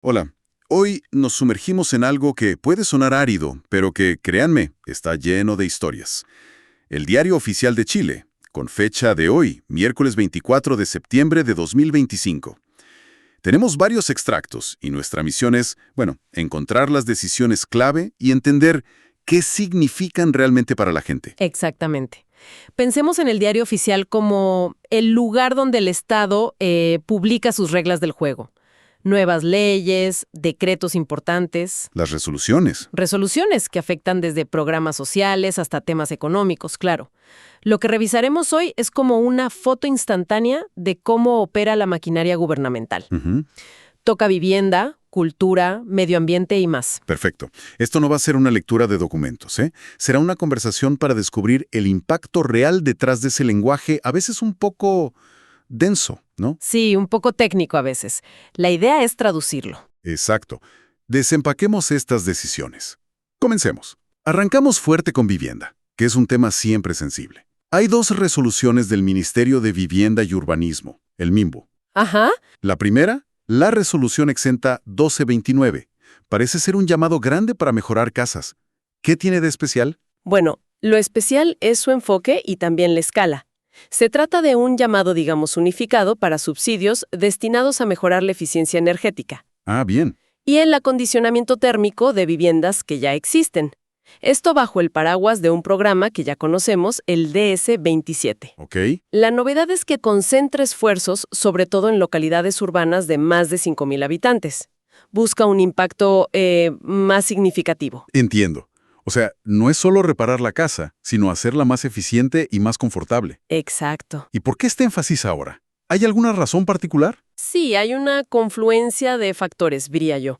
Hola, hoy nos sumergimos en algo que puede sonar árido, pero que, créanme, está lleno de historias. El Diario Oficial de Chile, con fecha de hoy, miércoles 24 de septiembre de 2025. Tenemos varios extractos y nuestra misión es, encontrar las decisiones clave y entender qué significan realmente para la gente. Exactamente. Pensemos en el diario oficial como el lugar donde el Estado publica sus reglas del juego. Nuevas leyes, decretos importantes, Las resoluciones. resoluciones que afectan desde programas sociales hasta temas económicos, claro. Lo que revisaremos hoy es como una foto instantánea de cómo opera la maquinaria gubernamental. Ujú. Toca vivienda, cultura, medio ambiente y más. Perfecto. Esto no va a ser una lectura de documentos, ¿eh? Será una conversación para descubrir el impacto real detrás de ese lenguaje, a veces un poco denso, ¿no? Sí, un poco técnico a veces. La idea es traducirlo. Exacto. Desempaquemos estas decisiones. Comencemos. Arrancamos fuerte con vivienda, que es un tema siempre sensible. Hay dos resoluciones del Ministerio de Vivienda y Urbanismo, el MIMBU. Ajá. La primera, la resolución exenta 1229. Parece ser un llamado grande para mejorar casas. ¿Qué tiene de especial? Bueno, lo especial es su enfoque y también la escala. Se trata de un llamado, digamos, unificado para subsidios destinados a mejorar la eficiencia energética Ah, bien. y el acondicionamiento térmico de viviendas que ya existen. Esto bajo el paraguas de un programa que ya conocemos, el DS27. Ok. La novedad es que concentra esfuerzos sobre todo en localidades urbanas de más de 5.000 habitantes. Busca un impacto más significativo. Entiendo. O sea, no es solo reparar la casa, sino hacerla más eficiente y más confortable. Exacto. ¿Y por qué este énfasis ahora? ¿Hay alguna razón particular? Sí, hay una confluencia de factores, diría yo.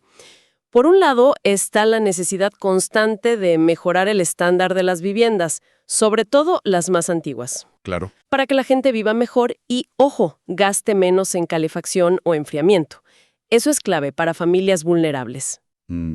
Por un lado, está la necesidad constante de mejorar el estándar de las viviendas, sobre todo las más antiguas, Claro. para que la gente viva mejor y, ojo, gaste menos en calefacción o enfriamiento. Eso es clave para familias vulnerables.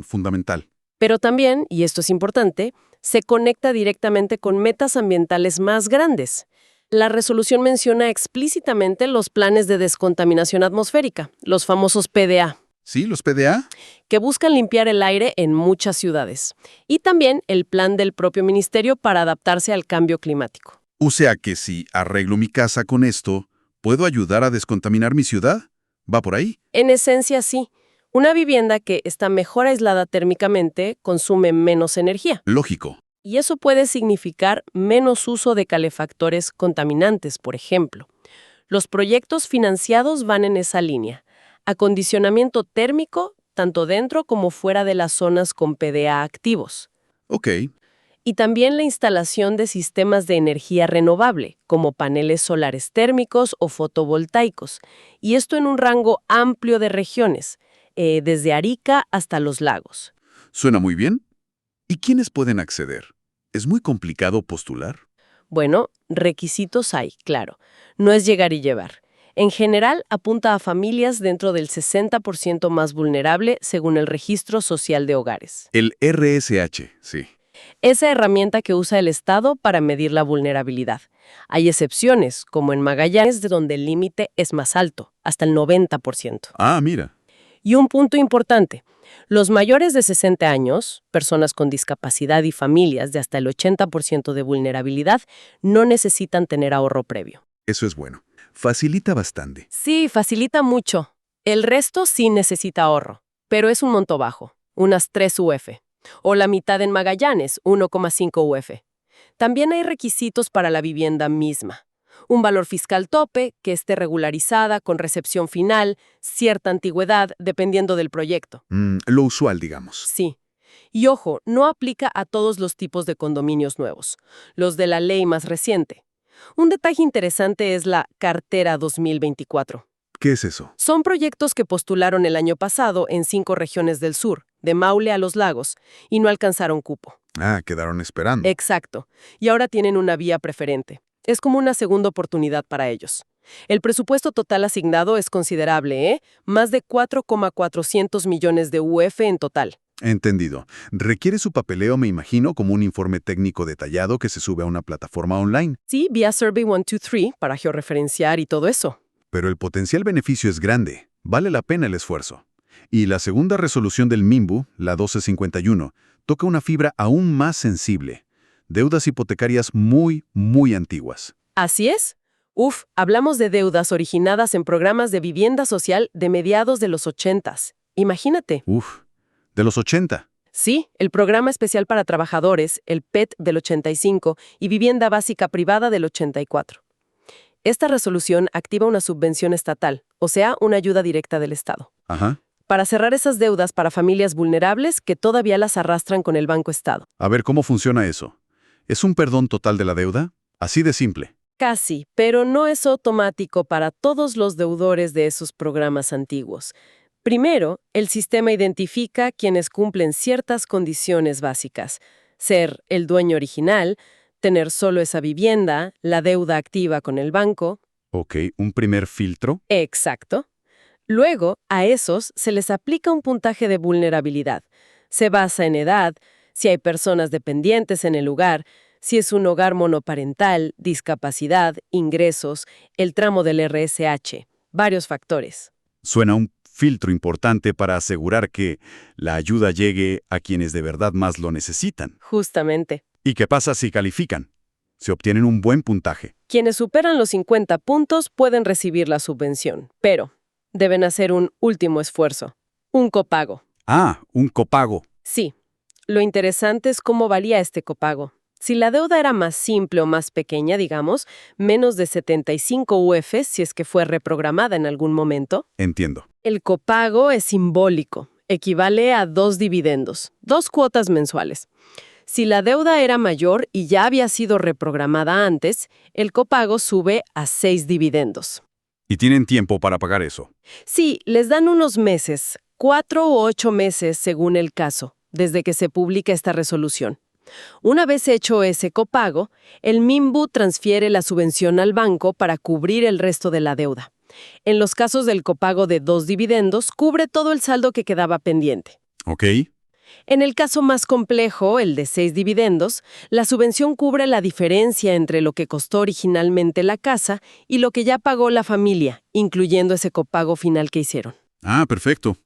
Fundamental. Pero también, y esto es importante, se conecta directamente con metas ambientales más grandes. La resolución menciona explícitamente los planes de descontaminación atmosférica, los famosos PDA, ¿Sí, los PDA? que buscan limpiar el aire en muchas ciudades, y también el plan del propio ministerio para adaptarse al cambio climático. O sea que si arreglo mi casa con esto, ¿puedo ayudar a descontaminar mi ciudad? ¿Va por ahí? En esencia, sí. Una vivienda que está mejor aislada térmicamente consume menos energía. Lógico. Y eso puede significar menos uso de calefactores contaminantes, por ejemplo. Los proyectos financiados van en esa línea. Acondicionamiento térmico, tanto dentro como fuera de las zonas con PDA activos. Ok. Y también la instalación de sistemas de energía renovable, como paneles solares térmicos o fotovoltaicos. Y esto en un rango amplio de regiones, desde Arica hasta los lagos. Suena muy bien. ¿Y quiénes pueden acceder? ¿Es muy complicado postular? Bueno, requisitos hay, claro. No es llegar y llevar. En general, apunta a familias dentro del 60% más vulnerable según el Registro Social de Hogares. El RSH, sí. Esa herramienta que usa el Estado para medir la vulnerabilidad. Hay excepciones, como en Magallanes, donde el límite es más alto, hasta el 90%. Ah, mira. Y un punto importante. Los mayores de 60 años, personas con discapacidad y familias de hasta el 80% de vulnerabilidad, no necesitan tener ahorro previo. Eso es bueno. Facilita bastante. Sí, facilita mucho. El resto sí necesita ahorro, pero es un monto bajo, unas 3 UF, o la mitad en Magallanes, 1,5 UF. También hay requisitos para la vivienda misma. Un valor fiscal tope, que esté regularizada, con recepción final, cierta antigüedad, dependiendo del proyecto. Lo usual, digamos. Sí. Y ojo, no aplica a todos los tipos de condominios nuevos, los de la ley más reciente. Un detalle interesante es la Cartera 2024. ¿Qué es eso? Son proyectos que postularon el año pasado en 5 regiones del sur, de Maule a Los Lagos, y no alcanzaron cupo. Ah, quedaron esperando. Exacto. Y ahora tienen una vía preferente. Es como una segunda oportunidad para ellos. El presupuesto total asignado es considerable, ¿eh? Más de 4,400 millones de UF en total. Entendido. Requiere su papeleo, me imagino, como un informe técnico detallado que se sube a una plataforma online. Sí, vía Survey 123 para georreferenciar y todo eso. Pero el potencial beneficio es grande. Vale la pena el esfuerzo. Y la segunda resolución del MIMBU, la 1251, toca una fibra aún más sensible. Deudas hipotecarias muy antiguas. Así es. Hablamos de deudas originadas en programas de vivienda social de mediados de los 80s. Imagínate. De los 80. Sí, el Programa Especial para Trabajadores, el PET del 85 y Vivienda Básica Privada del 84. Esta resolución activa una subvención estatal, o sea, una ayuda directa del Estado, Ajá. para cerrar esas deudas para familias vulnerables que todavía las arrastran con el Banco Estado. A ver, ¿cómo funciona eso? ¿Es un perdón total de la deuda? Así de simple. Casi, pero no es automático para todos los deudores de esos programas antiguos. Primero, el sistema identifica quienes cumplen ciertas condiciones básicas: ser el dueño original, tener solo esa vivienda, la deuda activa con el banco. Ok, un primer filtro. Exacto. Luego, a esos se les aplica un puntaje de vulnerabilidad. Se basa en edad, si hay personas dependientes en el lugar, si es un hogar monoparental, discapacidad, ingresos, el tramo del RSH, varios factores. Suena un filtro importante para asegurar que la ayuda llegue a quienes de verdad más lo necesitan. Justamente. ¿Y qué pasa si califican? Se obtienen un buen puntaje. Quienes superan los 50 puntos pueden recibir la subvención, pero deben hacer un último esfuerzo, un copago. Ah, un copago. Sí. Lo interesante es cómo varía este copago. Si la deuda era más simple o más pequeña, digamos, menos de 75 UF si es que fue reprogramada en algún momento, Entiendo. el copago es simbólico, equivale a 2 dividendos, 2 cuotas mensuales. Si la deuda era mayor y ya había sido reprogramada antes, el copago sube a 6 dividendos. ¿Y tienen tiempo para pagar eso? Sí, les dan unos meses, 4 u 8 meses según el caso, desde que se publica esta resolución. Una vez hecho ese copago, el MIMBU transfiere la subvención al banco para cubrir el resto de la deuda. En los casos del copago de 2 dividendos, cubre todo el saldo que quedaba pendiente. Ok. En el caso más complejo, el de 6 dividendos, la subvención cubre la diferencia entre lo que costó originalmente la casa y lo que ya pagó la familia, incluyendo ese copago final que hicieron. Ah, perfecto.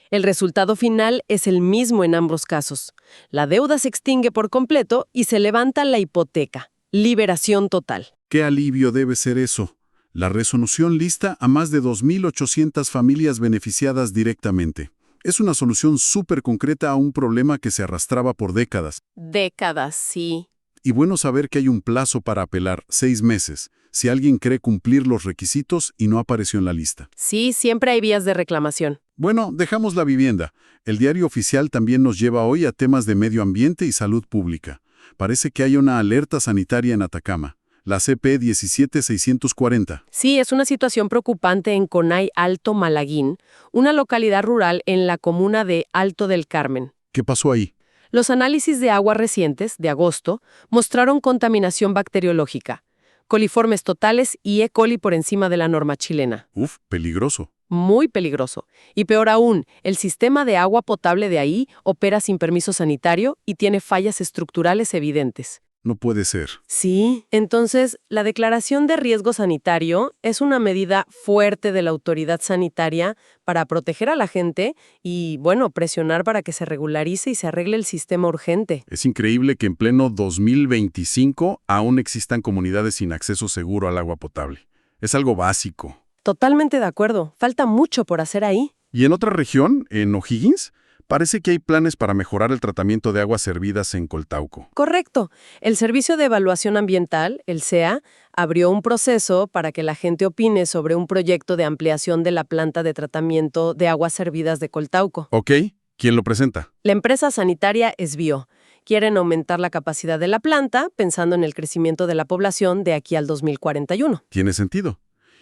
El resultado final es el mismo en ambos casos. La deuda se extingue por completo y se levanta la hipoteca. Liberación total. Qué alivio debe ser eso. La resolución lista a más de 2.800 familias beneficiadas directamente. Es una solución súper concreta a un problema que se arrastraba por décadas. Décadas, sí. Y bueno saber que hay un plazo para apelar, 6 meses, si alguien cree cumplir los requisitos y no apareció en la lista. Sí, siempre hay vías de reclamación. Bueno, dejamos la vivienda. El diario oficial también nos lleva hoy a temas de medio ambiente y salud pública. Parece que hay una alerta sanitaria en Atacama, la CP 17640. Sí, es una situación preocupante en Conay Alto Malaguín, una localidad rural en la comuna de Alto del Carmen. ¿Qué pasó ahí? Los análisis de agua recientes, de agosto, mostraron contaminación bacteriológica, coliformes totales y E. coli por encima de la norma chilena. Peligroso. Muy peligroso. Y peor aún, el sistema de agua potable de ahí opera sin permiso sanitario y tiene fallas estructurales evidentes. No puede ser. Sí, entonces la declaración de riesgo sanitario es una medida fuerte de la autoridad sanitaria para proteger a la gente y, bueno, presionar para que se regularice y se arregle el sistema urgente. Es increíble que en pleno 2025 aún existan comunidades sin acceso seguro al agua potable. Es algo básico. Totalmente de acuerdo. Falta mucho por hacer ahí. Y en otra región, en O'Higgins, parece que hay planes para mejorar el tratamiento de aguas servidas en Coltauco. Correcto. El Servicio de Evaluación Ambiental, el SEA, abrió un proceso para que la gente opine sobre un proyecto de ampliación de la planta de tratamiento de aguas servidas de Coltauco. Ok, ¿quién lo presenta? La empresa sanitaria Esbio. Quieren aumentar la capacidad de la planta pensando en el crecimiento de la población de aquí al 2041. Tiene sentido.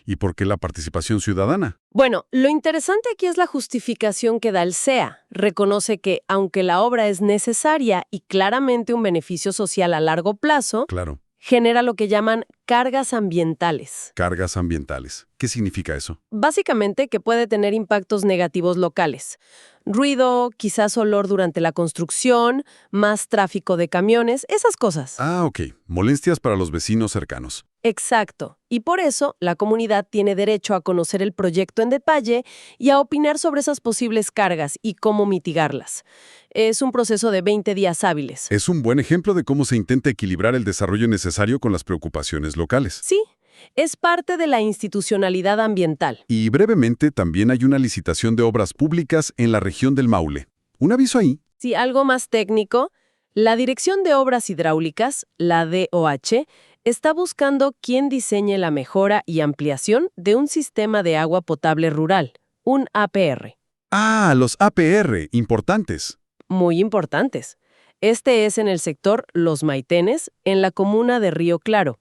¿Y por qué la participación ciudadana? Bueno, lo interesante aquí es la justificación que da el SEA. Reconoce que, aunque la obra es necesaria y claramente un beneficio social a largo plazo, Claro, genera lo que llaman cargas ambientales. cargas ambientales. ¿Qué significa eso? Básicamente que puede tener impactos negativos locales. Ruido, quizás olor durante la construcción, más tráfico de camiones, esas cosas. Ah, ok. Molestias para los vecinos cercanos. Exacto. Y por eso la comunidad tiene derecho a conocer el proyecto en detalle y a opinar sobre esas posibles cargas y cómo mitigarlas. Es un proceso de 20 días hábiles. Es un buen ejemplo de cómo se intenta equilibrar el desarrollo necesario con las preocupaciones locales. Sí, es parte de la institucionalidad ambiental. Y brevemente, también hay una licitación de obras públicas en la región del Maule. Un aviso ahí. Sí, algo más técnico, la Dirección de Obras Hidráulicas, la DOH, está buscando quién diseñe la mejora y ampliación de un sistema de agua potable rural, un APR. Ah, los APR, importantes. Muy importantes. Este es en el sector Los Maitenes, en la comuna de Río Claro.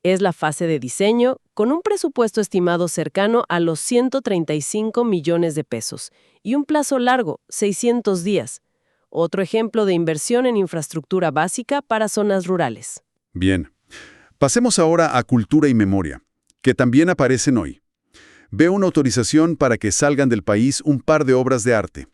Es la fase de diseño, con un presupuesto estimado cercano a los 135 millones de pesos y un plazo largo, 600 días. Otro ejemplo de inversión en infraestructura básica para zonas rurales. Bien. Pasemos ahora a cultura y memoria, que también aparecen hoy. Veo una autorización para que salgan del país un par de obras de arte.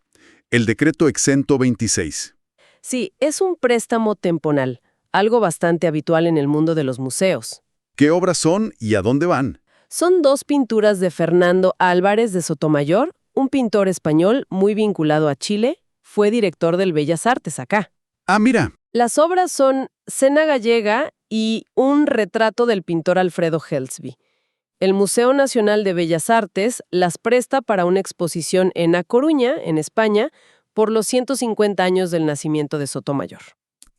El decreto exento 26. Sí, es un préstamo temporal, algo bastante habitual en el mundo de los museos. ¿Qué obras son y a dónde van? Son dos pinturas de Fernando Álvarez de Sotomayor, un pintor español muy vinculado a Chile, fue director del Bellas Artes acá. Ah, mira. Las obras son Cena Gallega y un retrato del pintor Alfredo Helsby. El Museo Nacional de Bellas Artes las presta para una exposición en A Coruña, en España, por los 150 años del nacimiento de Sotomayor.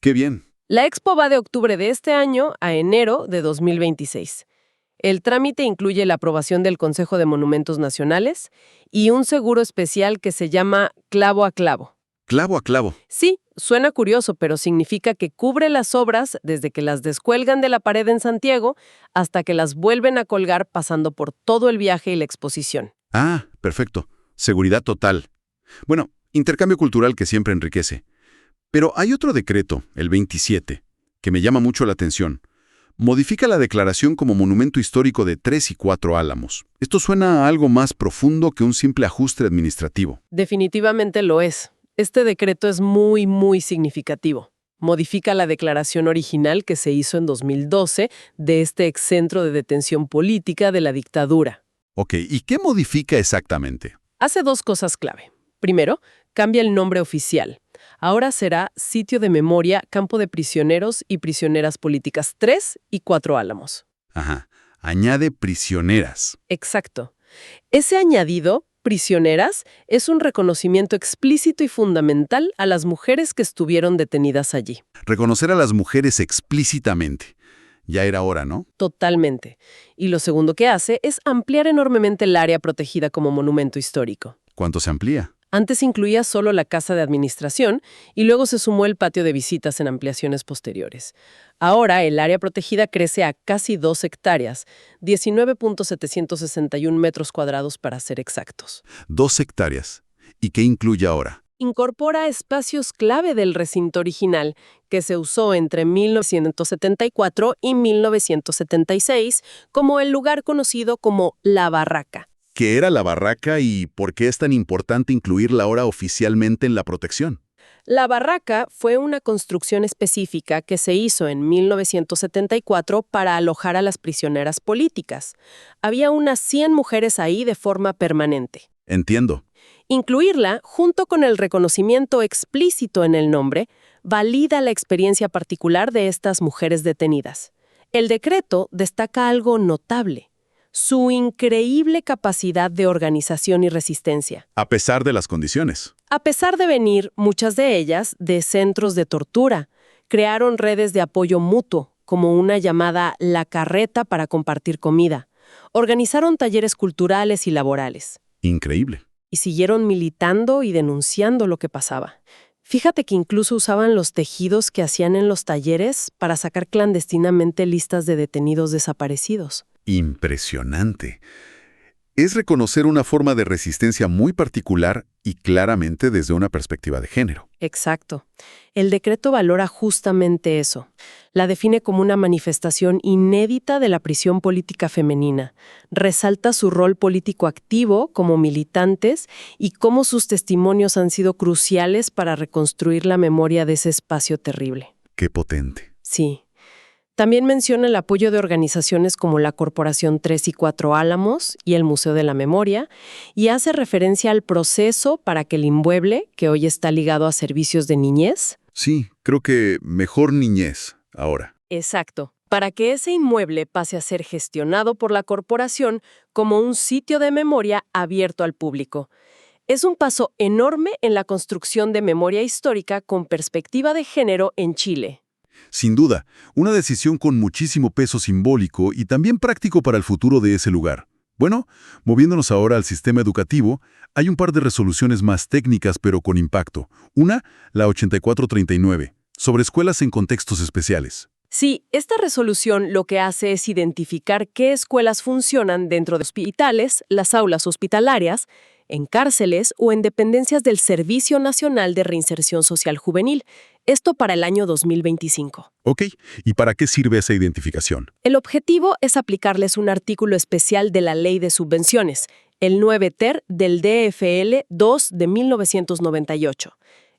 Qué bien. La expo va de octubre de este año a enero de 2026. El trámite incluye la aprobación del Consejo de Monumentos Nacionales y un seguro especial que se llama clavo a clavo. Clavo a clavo. Sí, suena curioso, pero significa que cubre las obras desde que las descuelgan de la pared en Santiago hasta que las vuelven a colgar pasando por todo el viaje y la exposición. Ah, perfecto. Seguridad total. Bueno, intercambio cultural que siempre enriquece. Pero hay otro decreto, el 27, que me llama mucho la atención. Modifica la declaración como monumento histórico de 3 y 4 Álamos. Esto suena a algo más profundo que un simple ajuste administrativo. Definitivamente lo es. Este decreto es muy, muy significativo. Modifica la declaración original que se hizo en 2012 de este excentro de detención política de la dictadura. Ok, ¿y qué modifica exactamente? Hace dos cosas clave. Primero, cambia el nombre oficial. Ahora será Sitio de Memoria, Campo de Prisioneros y Prisioneras Políticas 3 y 4 Álamos. Ajá, añade prisioneras. Exacto. Ese añadido, prisioneras, es un reconocimiento explícito y fundamental a las mujeres que estuvieron detenidas allí. Reconocer a las mujeres explícitamente. Ya era hora, ¿no? Totalmente. Y lo segundo que hace es ampliar enormemente el área protegida como monumento histórico. ¿Cuánto se amplía? Antes incluía solo la casa de administración y luego se sumó el patio de visitas en ampliaciones posteriores. Ahora el área protegida crece a casi 2 hectáreas, 19.761 metros cuadrados para ser exactos. 2 hectáreas. ¿Y qué incluye ahora? Incorpora espacios clave del recinto original, que se usó entre 1974 y 1976 como el lugar conocido como La Barraca. ¿Qué era la barraca y por qué es tan importante incluirla ahora oficialmente en la protección? La barraca fue una construcción específica que se hizo en 1974 para alojar a las prisioneras políticas. Había unas 100 mujeres ahí de forma permanente. Entiendo. Incluirla, junto con el reconocimiento explícito en el nombre, valida la experiencia particular de estas mujeres detenidas. El decreto destaca algo notable: su increíble capacidad de organización y resistencia. A pesar de las condiciones. A pesar de venir, muchas de ellas, de centros de tortura, crearon redes de apoyo mutuo, como una llamada La Carreta para compartir comida. Organizaron talleres culturales y laborales. Increíble. Y siguieron militando y denunciando lo que pasaba. Fíjate que incluso usaban los tejidos que hacían en los talleres para sacar clandestinamente listas de detenidos desaparecidos. Impresionante. Es reconocer una forma de resistencia muy particular y claramente desde una perspectiva de género. Exacto. El decreto valora justamente eso. La define como una manifestación inédita de la prisión política femenina. Resalta su rol político activo como militantes y cómo sus testimonios han sido cruciales para reconstruir la memoria de ese espacio terrible. Qué potente. Sí. También menciona el apoyo de organizaciones como la Corporación 3 y 4 Álamos y el Museo de la Memoria, y hace referencia al proceso para que el inmueble, que hoy está ligado a servicios de niñez. Sí, creo que mejor niñez ahora. Exacto. Para que ese inmueble pase a ser gestionado por la corporación como un sitio de memoria abierto al público. Es un paso enorme en la construcción de memoria histórica con perspectiva de género en Chile. Sin duda, una decisión con muchísimo peso simbólico y también práctico para el futuro de ese lugar. Bueno, moviéndonos ahora al sistema educativo, hay un par de resoluciones más técnicas pero con impacto. Una, la 8439, sobre escuelas en contextos especiales. Sí, esta resolución lo que hace es identificar qué escuelas funcionan dentro de hospitales, las aulas hospitalarias, en cárceles o en dependencias del Servicio Nacional de Reinserción Social Juvenil. Esto para el año 2025. Ok, ¿y para qué sirve esa identificación? El objetivo es aplicarles un artículo especial de la Ley de Subvenciones, el 9 Ter del DFL 2 de 1998.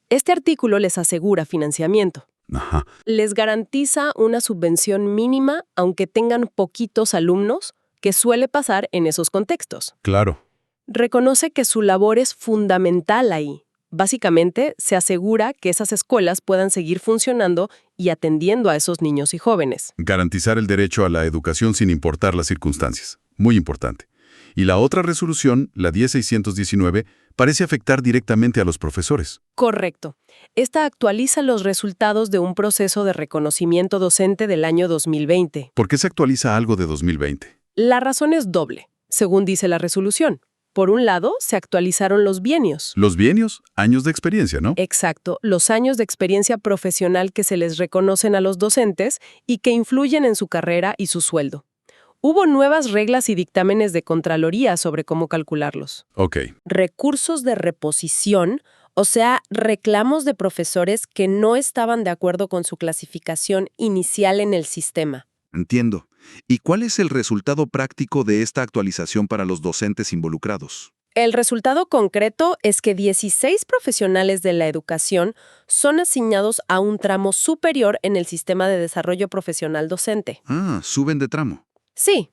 Este artículo les asegura financiamiento. Ajá, Les garantiza una subvención mínima aunque tengan poquitos alumnos, que suele pasar en esos contextos. claro. Reconoce que su labor es fundamental ahí. Básicamente, se asegura que esas escuelas puedan seguir funcionando y atendiendo a esos niños y jóvenes. Garantizar el derecho a la educación sin importar las circunstancias. Muy importante. Y la otra resolución, la 10619, parece afectar directamente a los profesores. Correcto. Esta actualiza los resultados de un proceso de reconocimiento docente del año 2020. ¿Por qué se actualiza algo de 2020? La razón es doble, según dice la resolución. Por un lado, se actualizaron los bienios. Los bienios, años de experiencia, ¿no? Exacto, los años de experiencia profesional que se les reconocen a los docentes y que influyen en su carrera y su sueldo. Hubo nuevas reglas y dictámenes de Contraloría sobre cómo calcularlos. Ok. Recursos de reposición, o sea, reclamos de profesores que no estaban de acuerdo con su clasificación inicial en el sistema. Entiendo. ¿Y cuál es el resultado práctico de esta actualización para los docentes involucrados? El resultado concreto es que 16 profesionales de la educación son asignados a un tramo superior en el sistema de desarrollo profesional docente. Ah, suben de tramo. Sí,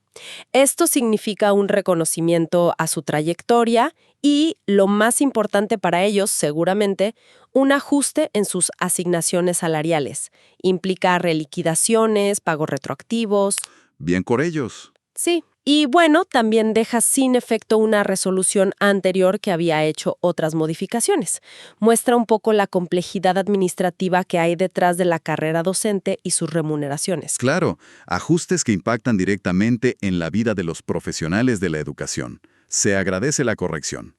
esto significa un reconocimiento a su trayectoria y, lo más importante para ellos, seguramente, un ajuste en sus asignaciones salariales. Implica reliquidaciones, pagos retroactivos. Bien por ellos. Sí. Y bueno, también deja sin efecto una resolución anterior que había hecho otras modificaciones. Muestra un poco la complejidad administrativa que hay detrás de la carrera docente y sus remuneraciones. Claro, ajustes que impactan directamente en la vida de los profesionales de la educación. Se agradece la corrección.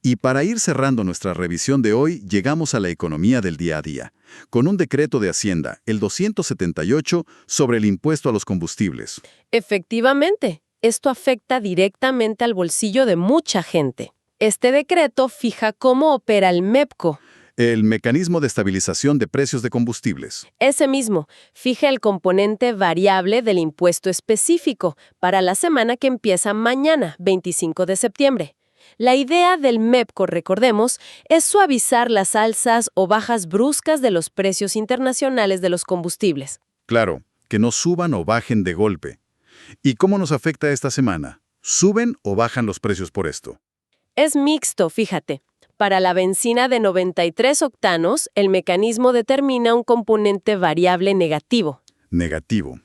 Y para ir cerrando nuestra revisión de hoy, llegamos a la economía del día a día, con un decreto de Hacienda, el 278, sobre el impuesto a los combustibles. Efectivamente, esto afecta directamente al bolsillo de mucha gente. Este decreto fija cómo opera el MEPCO. El mecanismo de estabilización de precios de combustibles. Ese mismo fija el componente variable del impuesto específico para la semana que empieza mañana, 25 de septiembre. La idea del MEPCO, recordemos, es suavizar las alzas o bajas bruscas de los precios internacionales de los combustibles. Claro, que no suban o bajen de golpe. ¿Y cómo nos afecta esta semana? ¿Suben o bajan los precios por esto? Es mixto, fíjate. Para la benzina de 93 octanos, el mecanismo determina un componente variable negativo. Negativo.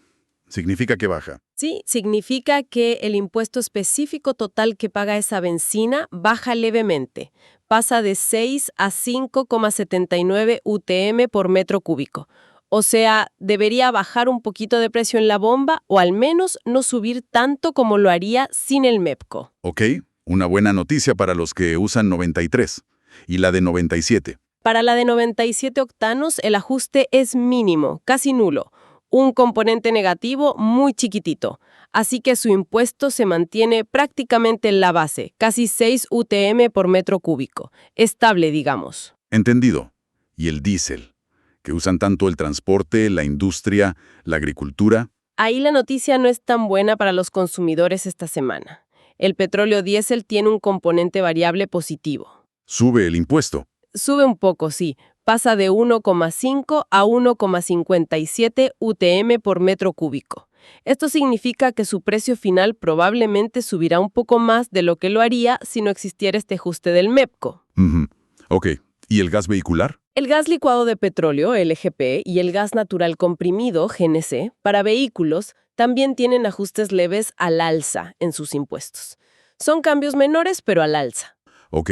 Significa que baja. Sí, significa que el impuesto específico total que paga esa benzina baja levemente. Pasa de 6 a 5,79 UTM por metro cúbico. O sea, debería bajar un poquito de precio en la bomba o al menos no subir tanto como lo haría sin el MEPCO. Ok, una buena noticia para los que usan 93. ¿Y la de 97? Para la de 97 octanos, el ajuste es mínimo, casi nulo. Un componente negativo muy chiquitito. Así que su impuesto se mantiene prácticamente en la base, casi 6 UTM por metro cúbico. Estable, digamos. Entendido. ¿Y el diésel? ¿Que usan tanto el transporte, la industria, la agricultura? Ahí la noticia no es tan buena para los consumidores esta semana. El petróleo diésel tiene un componente variable positivo. Sube el impuesto. Sube un poco, sí. Pasa de 1,5 a 1,57 UTM por metro cúbico. Esto significa que su precio final probablemente subirá un poco más de lo que lo haría si no existiera este ajuste del MEPCO. Ujú. Ok, ¿y el gas vehicular? El gas licuado de petróleo, LGP, y el gas natural comprimido, GNC, para vehículos también tienen ajustes leves al alza en sus impuestos. Son cambios menores, pero al alza. Ok,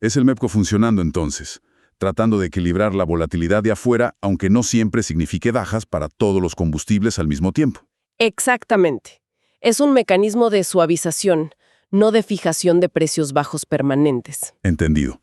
es el MEPCO funcionando entonces, tratando de equilibrar la volatilidad de afuera, aunque no siempre signifique bajas para todos los combustibles al mismo tiempo. Exactamente. Es un mecanismo de suavización, no de fijación de precios bajos permanentes. Entendido.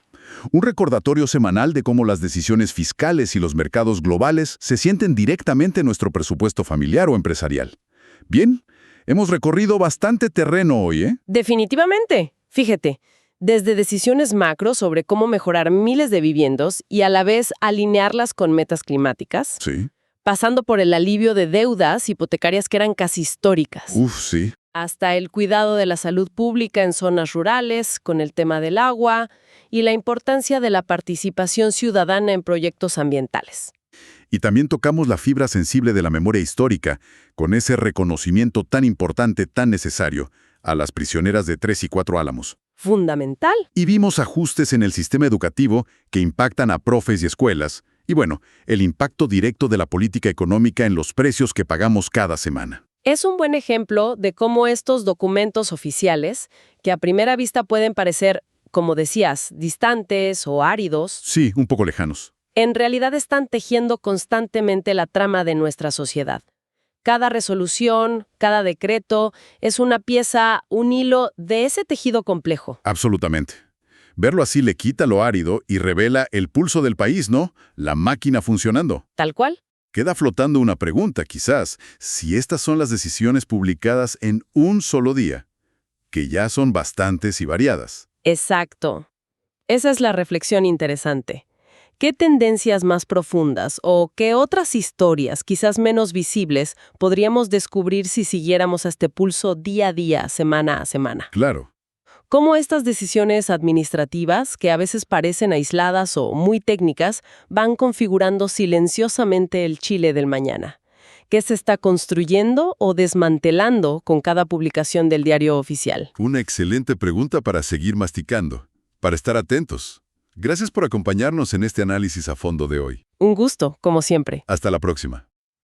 Un recordatorio semanal de cómo las decisiones fiscales y los mercados globales se sienten directamente en nuestro presupuesto familiar o empresarial. Bien, hemos recorrido bastante terreno hoy, ¿eh? Definitivamente. Fíjate, desde decisiones macro sobre cómo mejorar miles de viviendas y a la vez alinearlas con metas climáticas, Sí. pasando por el alivio de deudas hipotecarias que eran casi históricas, Sí. hasta el cuidado de la salud pública en zonas rurales, con el tema del agua y la importancia de la participación ciudadana en proyectos ambientales. Y también tocamos la fibra sensible de la memoria histórica, con ese reconocimiento tan importante, tan necesario, a las prisioneras de 3 y 4 Álamos. Fundamental. Y vimos ajustes en el sistema educativo que impactan a profes y escuelas, y bueno, el impacto directo de la política económica en los precios que pagamos cada semana. Es un buen ejemplo de cómo estos documentos oficiales, que a primera vista pueden parecer, como decías, distantes o áridos, Sí, un poco lejanos. en realidad están tejiendo constantemente la trama de nuestra sociedad. Cada resolución, cada decreto, es una pieza, un hilo de ese tejido complejo. Absolutamente. Verlo así le quita lo árido y revela el pulso del país, ¿no? La máquina funcionando. ¿Tal cual? Queda flotando una pregunta, quizás, si estas son las decisiones publicadas en un solo día, que ya son bastantes y variadas. Exacto. Esa es la reflexión interesante. ¿Qué tendencias más profundas o qué otras historias, quizás menos visibles, podríamos descubrir si siguiéramos a este pulso día a día, semana a semana? Claro. Cómo estas decisiones administrativas, que a veces parecen aisladas o muy técnicas, van configurando silenciosamente el Chile del mañana. ¿Qué se está construyendo o desmantelando con cada publicación del diario oficial? Una excelente pregunta para seguir masticando, para estar atentos. Gracias por acompañarnos en este análisis a fondo de hoy. Un gusto, como siempre. Hasta la próxima.